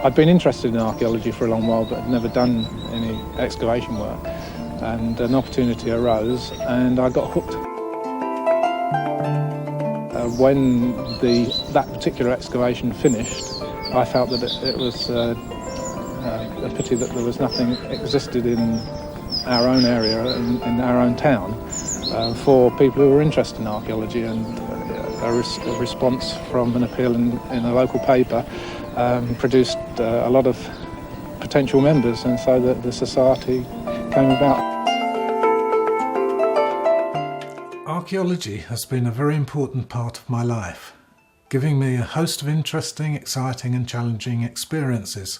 I'd been interested in archaeology for a long while, but had never done any excavation work. And an opportunity arose, and I got hooked. When that particular excavation finished, I felt that it was a pity that there was nothing existed in our own area, in our own town, for people who were interested in archaeology, and a response from an appeal in a local paper produced a lot of potential members, and so the society came about. Archaeology has been a very important part of my life, giving me a host of interesting, exciting and challenging experiences,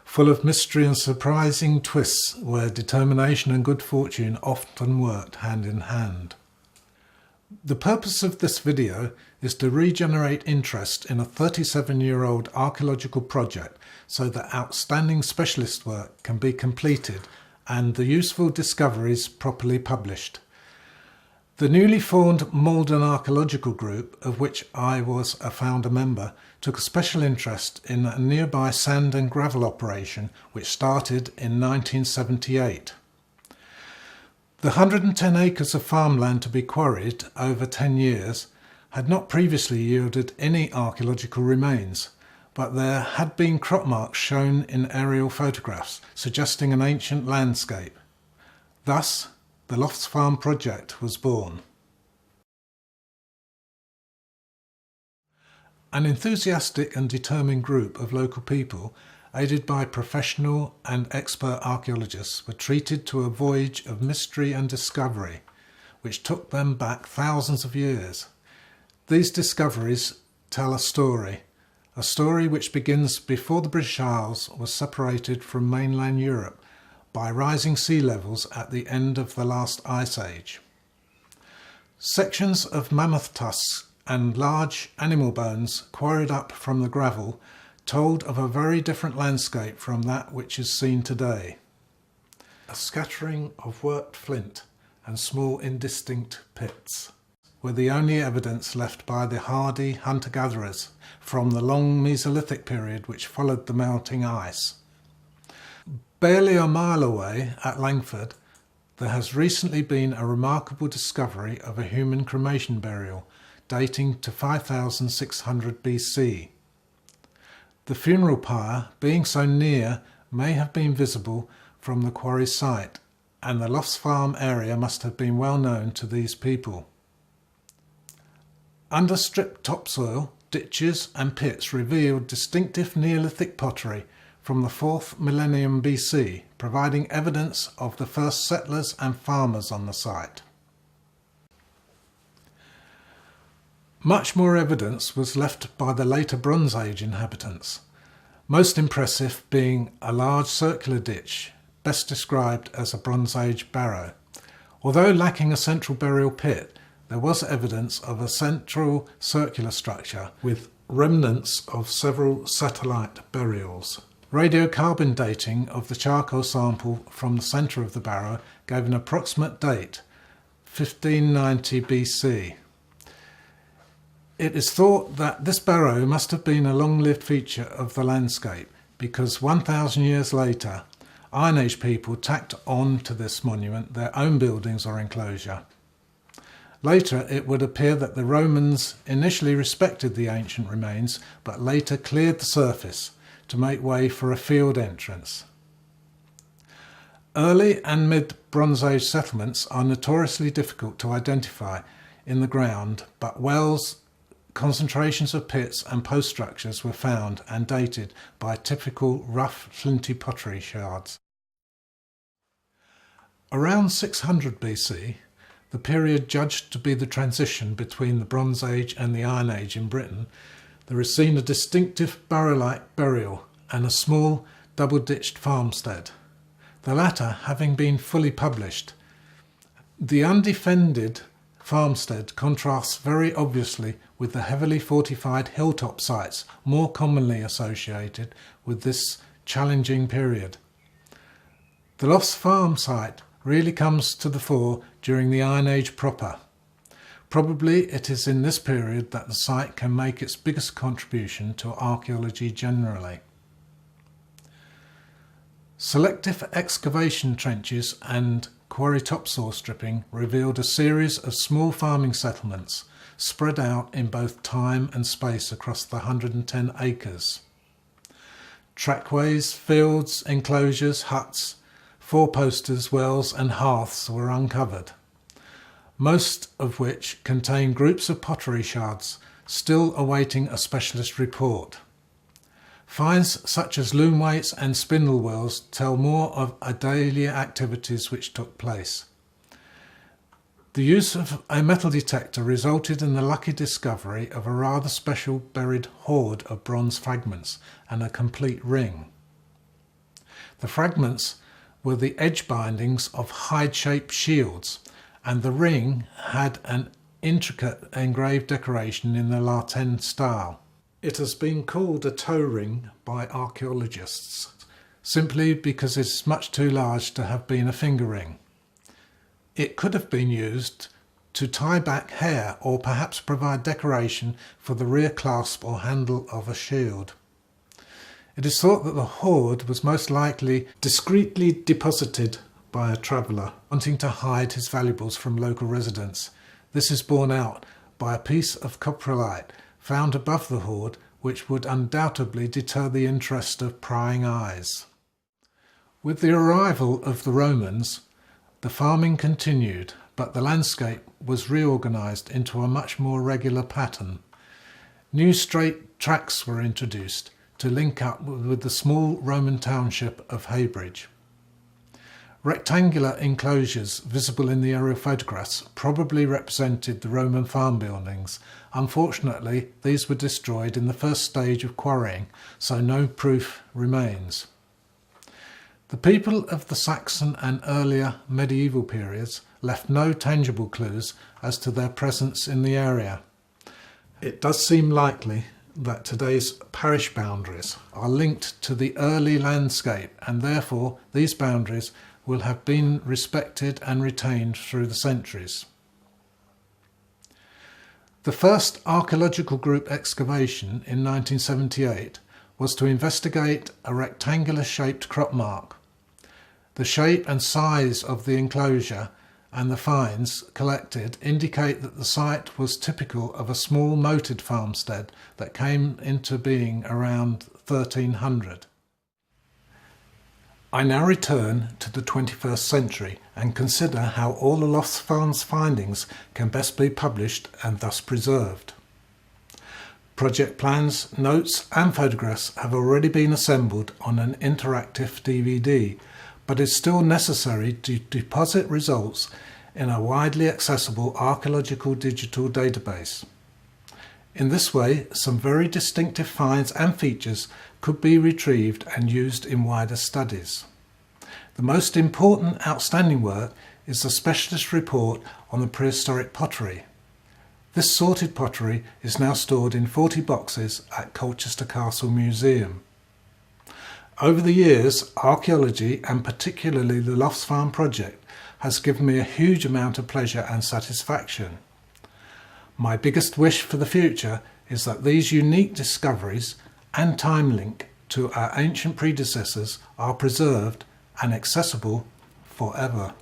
full of mystery and surprising twists where determination and good fortune often worked hand in hand. The purpose of this video is to regenerate interest in a 37-year-old archaeological project so that outstanding specialist work can be completed and the useful discoveries properly published. The newly formed Maldon Archaeological Group, of which I was a founder member, took a special interest in a nearby sand and gravel operation which started in 1978. The 110 acres of farmland to be quarried over 10 years had not previously yielded any archaeological remains, but there had been crop marks shown in aerial photographs suggesting an ancient landscape. Thus, the Lofts Farm project was born. An enthusiastic and determined group of local people, aided by professional and expert archaeologists, were treated to a voyage of mystery and discovery, which took them back thousands of years. These discoveries tell a story which begins before the British Isles was separated from mainland Europe by rising sea levels at the end of the last ice age. Sections of mammoth tusks and large animal bones quarried up from the gravel told of a very different landscape from that which is seen today. A scattering of worked flint and small indistinct pits were the only evidence left by the hardy hunter-gatherers from the long Mesolithic period which followed the melting ice. Barely a mile away at Langford, there has recently been a remarkable discovery of a human cremation burial dating to 5600 BC. The funeral pyre, being so near, may have been visible from the quarry site, and the Lofts Farm area must have been well known to these people. Under stripped topsoil, ditches and pits revealed distinctive Neolithic pottery from the 4th millennium BC, providing evidence of the first settlers and farmers on the site. Much more evidence was left by the later Bronze Age inhabitants, most impressive being a large circular ditch, best described as a Bronze Age barrow. Although lacking a central burial pit, there was evidence of a central circular structure with remnants of several satellite burials. Radiocarbon dating of the charcoal sample from the centre of the barrow gave an approximate date, 1590 BC. It is thought that this barrow must have been a long-lived feature of the landscape because 1,000 years later, Iron Age people tacked on to this monument their own buildings or enclosure. Later, it would appear that the Romans initially respected the ancient remains but later cleared the surface to make way for a field entrance. Early and mid-Bronze Age settlements are notoriously difficult to identify in the ground, but wells, concentrations of pits and post structures were found and dated by typical rough flinty pottery shards. Around 600 BC, the period judged to be the transition between the Bronze Age and the Iron Age in Britain, there is seen a distinctive barrow-like burial and a small double-ditched farmstead, the latter having been fully published. The undefended farmstead contrasts very obviously with the heavily fortified hilltop sites more commonly associated with this challenging period. The Lofts Farm site really comes to the fore during the Iron Age proper. Probably it is in this period that the site can make its biggest contribution to archaeology generally. Selective excavation trenches and quarry topsoil stripping revealed a series of small farming settlements spread out in both time and space across the 110 acres. Trackways, fields, enclosures, huts, four-posters, wells and hearths were uncovered, most of which contain groups of pottery shards still awaiting a specialist report. Finds such as loom weights and spindle wheels tell more of daily activities which took place. The use of a metal detector resulted in the lucky discovery of a rather special buried hoard of bronze fragments and a complete ring. The fragments were the edge bindings of hide-shaped shields, and the ring had an intricate engraved decoration in the Latin style. It has been called a toe ring by archaeologists, simply because it is much too large to have been a finger ring. It could have been used to tie back hair or perhaps provide decoration for the rear clasp or handle of a shield. It is thought that the hoard was most likely discreetly deposited by a traveller wanting to hide his valuables from local residents. This is borne out by a piece of coprolite found above the hoard, which would undoubtedly deter the interest of prying eyes. With the arrival of the Romans, the farming continued, but the landscape was reorganised into a much more regular pattern. New straight tracks were introduced to link up with the small Roman township of Heybridge. Rectangular enclosures visible in the aerial photographs probably represented the Roman farm buildings. Unfortunately, these were destroyed in the first stage of quarrying, so no proof remains. The people of the Saxon and earlier medieval periods left no tangible clues as to their presence in the area. It does seem likely that today's parish boundaries are linked to the early landscape, and therefore these boundaries will have been respected and retained through the centuries. The first archaeological group excavation in 1978 was to investigate a rectangular shaped crop mark. The shape and size of the enclosure and the finds collected indicate that the site was typical of a small moated farmstead that came into being around 1300. I now return to the 21st century and consider how all the Lofts Farm's findings can best be published and thus preserved. Project plans, notes and photographs have already been assembled on an interactive DVD, but it's still necessary to deposit results in a widely accessible archaeological digital database. In this way, some very distinctive finds and features could be retrieved and used in wider studies. The most important outstanding work is the specialist report on the prehistoric pottery. This sorted pottery is now stored in 40 boxes at Colchester Castle Museum. Over the years, archaeology, and particularly the Lofts Farm project, has given me a huge amount of pleasure and satisfaction. My biggest wish for the future is that these unique discoveries and time link to our ancient predecessors are preserved and accessible forever.